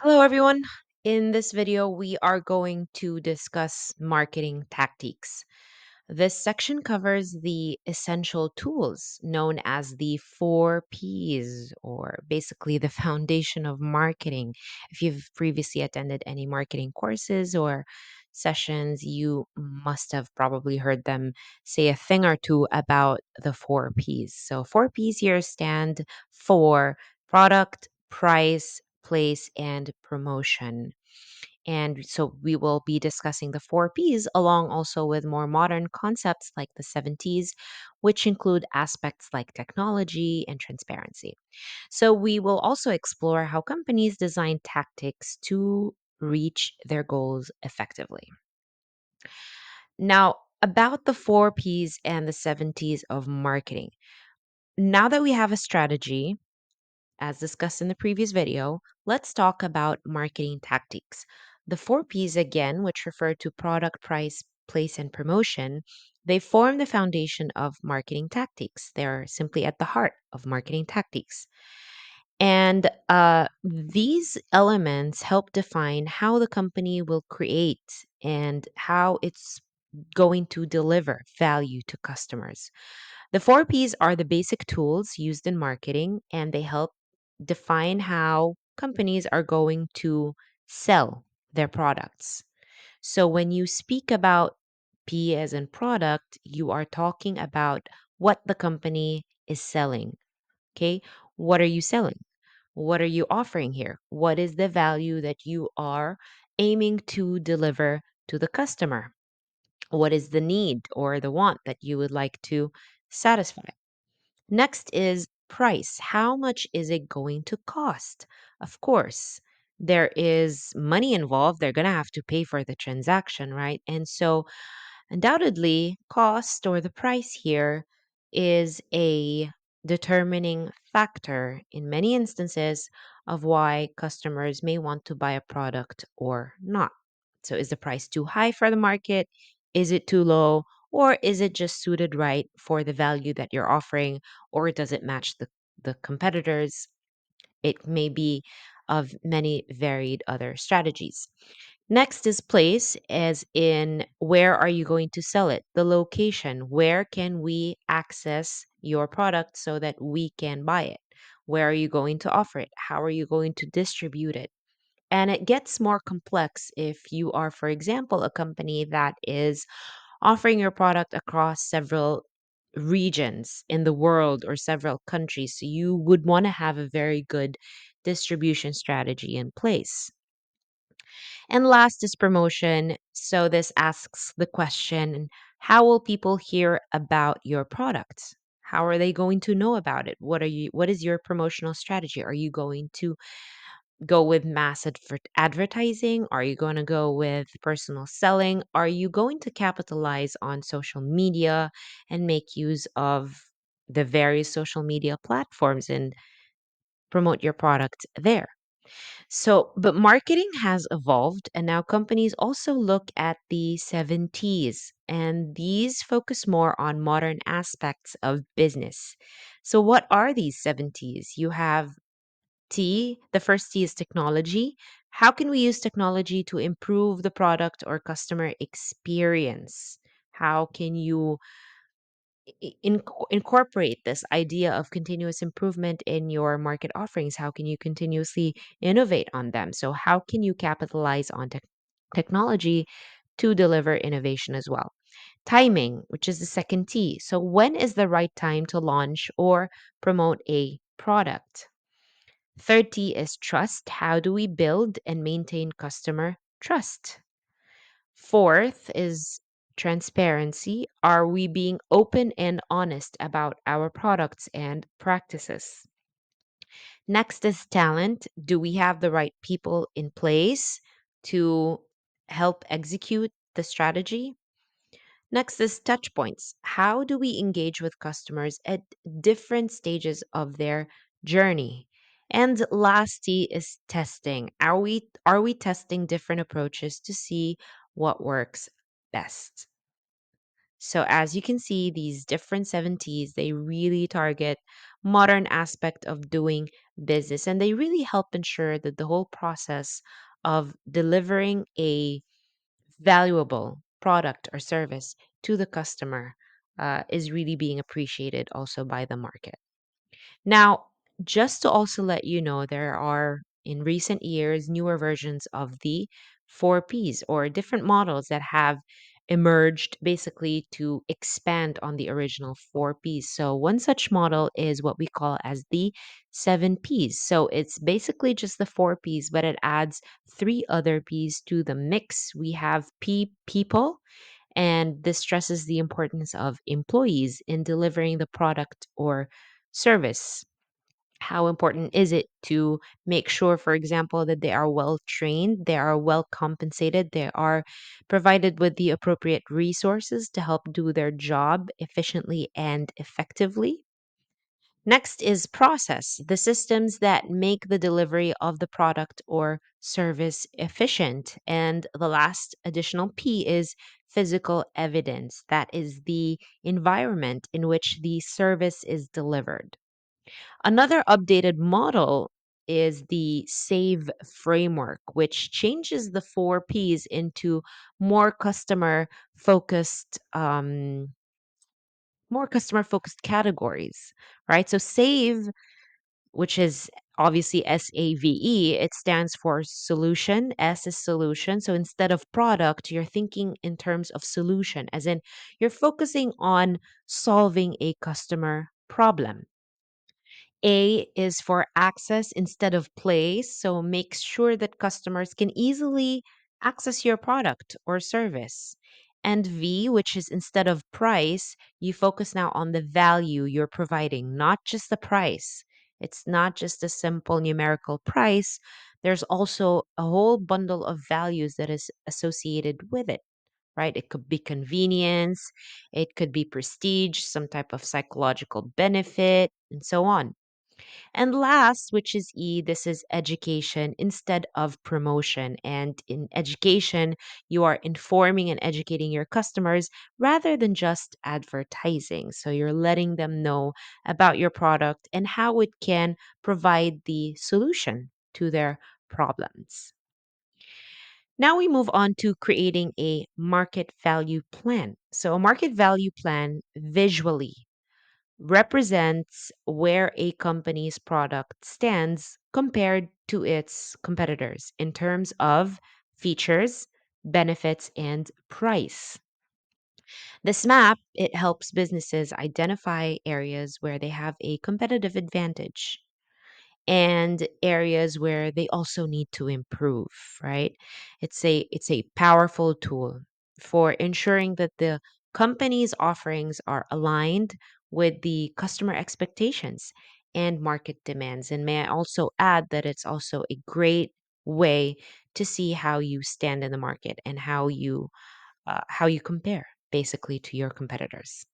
Hello, everyone. In this video, we are going to discuss marketing tactics. This section covers the essential tools known as the four P's, or basically the foundation of marketing. If you've previously attended any marketing courses or sessions, you must have probably heard them say a thing or two about the four P's. So, four P's here stand for product, price, place, and promotion. And so we will be discussing the four P's along also with more modern concepts like the 70s, which include aspects like technology and transparency. So we will also explore how companies design tactics to reach their goals effectively. Now, about the four P's and the 70s of marketing. Now that we have a strategy, as discussed in the previous video, let's talk about marketing tactics. The four P's again, which refer to product, price, place, and promotion, they form the foundation of marketing tactics. They're simply at the heart of marketing tactics. And these elements help define how the company will create and how it's going to deliver value to customers. The four P's are the basic tools used in marketing, and they help define how companies are going to sell their products. So when you speak about P as in product, you are talking about what the company is selling. Okay. What are you selling? What are you offering here? What is the value that you are aiming to deliver to the customer? What is the need or the want that you would like to satisfy? Next is price. How much is it going to cost? Of course, there is money involved. They're going to have to pay for the transaction, right? And so, undoubtedly, cost or the price here is a determining factor in many instances of why customers may want to buy a product or not. So, is the price too high for the market? Is it too low? Or is it just suited right for the value that you're offering? Or does it match the competitors? It may be of many varied other strategies. Next is place, as in where are you going to sell it? The location. Where can we access your product so that we can buy it? Where are you going to offer it? How are you going to distribute it? And it gets more complex if you are, for example, a company that is offering your product across several regions in the world or several countries. So you would want to have a very good distribution strategy in place. And last is promotion. So this asks the question, how will people hear about your product? How are they going to know about it? What is your promotional strategy? Are you going to go with mass advertising? Are you going to go with personal selling? Are you going to capitalize on social media and make use of the various social media platforms and promote your product there? So, but marketing has evolved, and now companies also look at the 70s, and these focus more on modern aspects of business. So, what are these 70s? You have T, the first T is technology. How can we use technology to improve the product or customer experience? How can you incorporate this idea of continuous improvement in your market offerings? How can you continuously innovate on them? So, how can you capitalize on technology to deliver innovation as well? Timing, which is the second T. So, when is the right time to launch or promote a product? Third T is trust. How do we build and maintain customer trust? Fourth is transparency. Are we being open and honest about our products and practices? Next is talent. Do we have the right people in place to help execute the strategy? Next is touch points. How do we engage with customers at different stages of their journey? And lastly is testing. Are we testing different approaches to see what works best? So as you can see, these different 70s, they really target modern aspect of doing business, and they really help ensure that the whole process of delivering a valuable product or service to the customer is really being appreciated also by the market. Now, just to also let you know, there are in recent years newer versions of the 4Ps or different models that have emerged basically to expand on the original 4Ps. So, one such model is what we call as the 7Ps. So, it's basically just the 4Ps, but it adds three other Ps to the mix. We have people, and this stresses the importance of employees in delivering the product or service. How important is it to make sure, for example, that they are well trained, they are well compensated, they are provided with the appropriate resources to help do their job efficiently and effectively? Next is process, the systems that make the delivery of the product or service efficient. And the last additional P is physical evidence, that is the environment in which the service is delivered. Another updated model is the SAVE framework, which changes the 4Ps into more customer focused more customer focused categories, right? So SAVE, which is obviously SAVE, it stands for solution. S is solution. So instead of product, you're thinking in terms of solution, as in you're focusing on solving a customer problem. A is for access instead of place. So make sure that customers can easily access your product or service. And V, which is instead of price, you focus now on the value you're providing, not just the price. It's not just a simple numerical price. There's also a whole bundle of values that is associated with it, right? It could be convenience, it could be prestige, some type of psychological benefit, and so on. And last, which is E, this is education instead of promotion. And in education, you are informing and educating your customers rather than just advertising. So you're letting them know about your product and how it can provide the solution to their problems. Now we move on to creating a market value plan. So, a market value plan visually represents where a company's product stands compared to its competitors in terms of features, benefits, and price. This map, it helps businesses identify areas where they have a competitive advantage and areas where they also need to improve, right? It's a powerful tool for ensuring that the company's offerings are aligned with the customer expectations and market demands. And may I also add that it's also a great way to see how you stand in the market and how you compare basically to your competitors.